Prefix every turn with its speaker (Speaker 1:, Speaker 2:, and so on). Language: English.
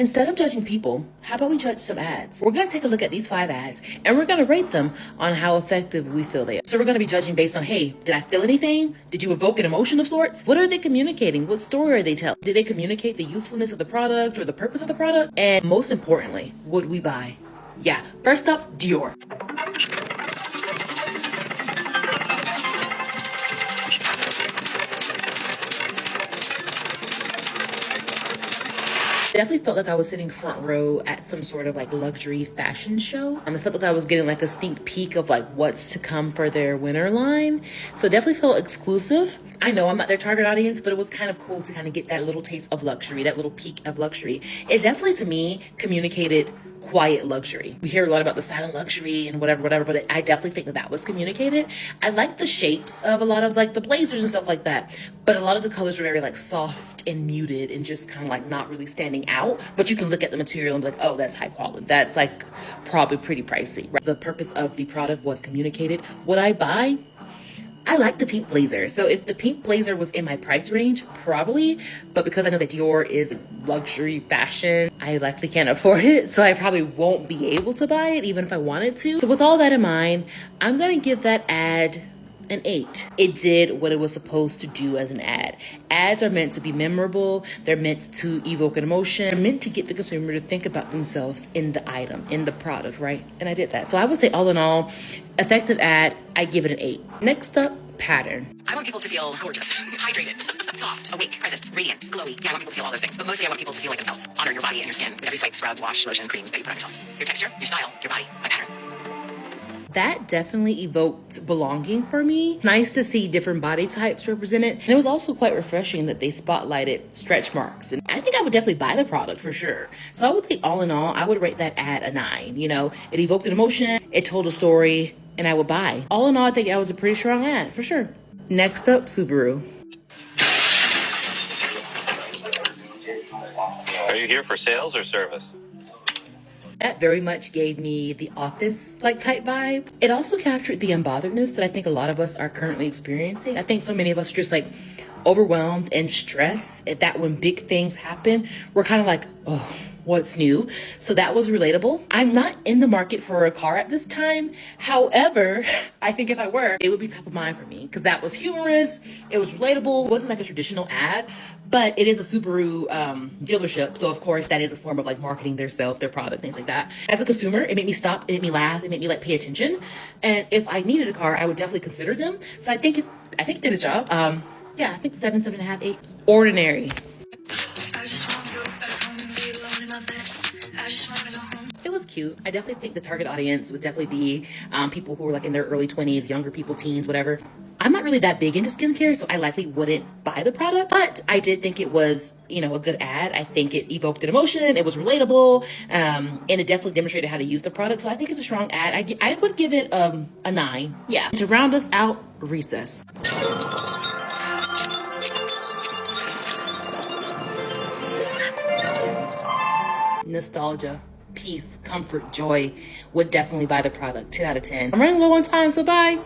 Speaker 1: Instead of judging people, how about we judge some ads? We're going to take a look at these 5 ads and we're going to rate them on how effective we feel they are. So we're going to be judging based on, hey, did I feel anything? Did you evoke an emotion of sorts? What are they communicating? What story are they telling? Did they communicate the usefulness of the product or the purpose of the product? And most importantly, would we buy? Yeah. First up, Dior. Definitely felt like I was sitting front row at some sort of like luxury fashion show. I felt like I was getting like a sneak peek of like what's to come for their winter line. So it definitely felt exclusive. I know I'm not their target audience, but it was kind of cool to kind of get that little taste of luxury, that little peek of luxury. It definitely, to me, communicated quiet luxury. We hear a lot about the silent luxury and whatever, but I definitely think that that was communicated. I like the shapes of a lot of like the blazers and stuff like that, but a lot of the colors were very like soft and muted and just kind of like not really standing out. But you can look at the material and be like, oh, that's high quality. That's like probably pretty pricey. Right? The purpose of the product was communicated. Would I buy? I like the pink blazer. So if the pink blazer was in my price range, probably. But because I know that Dior is luxury fashion, I likely can't afford it. So I probably won't be able to buy it even if I wanted to. So with all that in mind, I'm going to give that ad an 8. It did what it was supposed to do as an ad. Ads are meant to be memorable. They're meant to evoke an emotion. They're meant to get the consumer to think about themselves in the item, in the product, right? And I did that. So I would say all in all, effective ad, I give it an 8. Next up, pattern.
Speaker 2: I want people to feel gorgeous, hydrated, soft, awake, present, radiant, glowy. Yeah, I want people to feel all those things. But mostly I want people to feel like themselves. Honor your body and your skin with every swipe, scrub, wash, lotion, cream that you put on yourself. Your texture, your style, your body, my pattern.
Speaker 1: That definitely evoked belonging for me. Nice to see different body types represented. And it was also quite refreshing that they spotlighted stretch marks. And I think I would definitely buy the product for sure. So I would say all in all, I would rate that ad a 9. You know, it evoked an emotion, it told a story, and I would buy. All in all, I think that was a pretty strong ad for sure. Next up, Subaru.
Speaker 3: Are you here for sales or service?
Speaker 1: That very much gave me the office-like type vibes. It also captured the unbotheredness that I think a lot of us are currently experiencing. I think so many of us are just like overwhelmed and stressed at that when big things happen, we're kind of like, oh, what's new? So that was relatable. I'm not in the market for a car at this time. However, I think if I were, it would be top of mind for me because that was humorous. It was relatable. It wasn't like a traditional ad, but it is a Subaru dealership. So of course that is a form of like marketing their self, their product, things like that. As a consumer, it made me stop, it made me laugh, it made me like pay attention. And if I needed a car, I would definitely consider them. So I think it did its job. Yeah, I think 7, 7.5, 8. Ordinary. It was cute. I definitely think the target audience would definitely be people who are like in their early 20s, younger people, teens, whatever. I'm not really that big into skincare, so I likely wouldn't buy the product, but I did think it was, you know, a good ad. I think it evoked an emotion. It was relatable, and it definitely demonstrated how to use the product. So I think it's a strong ad. I would give it a 9. Yeah. To round us out, recess. Nostalgia, peace, comfort, joy. Would definitely buy the product. 10 out of 10. I'm running low on time, so bye.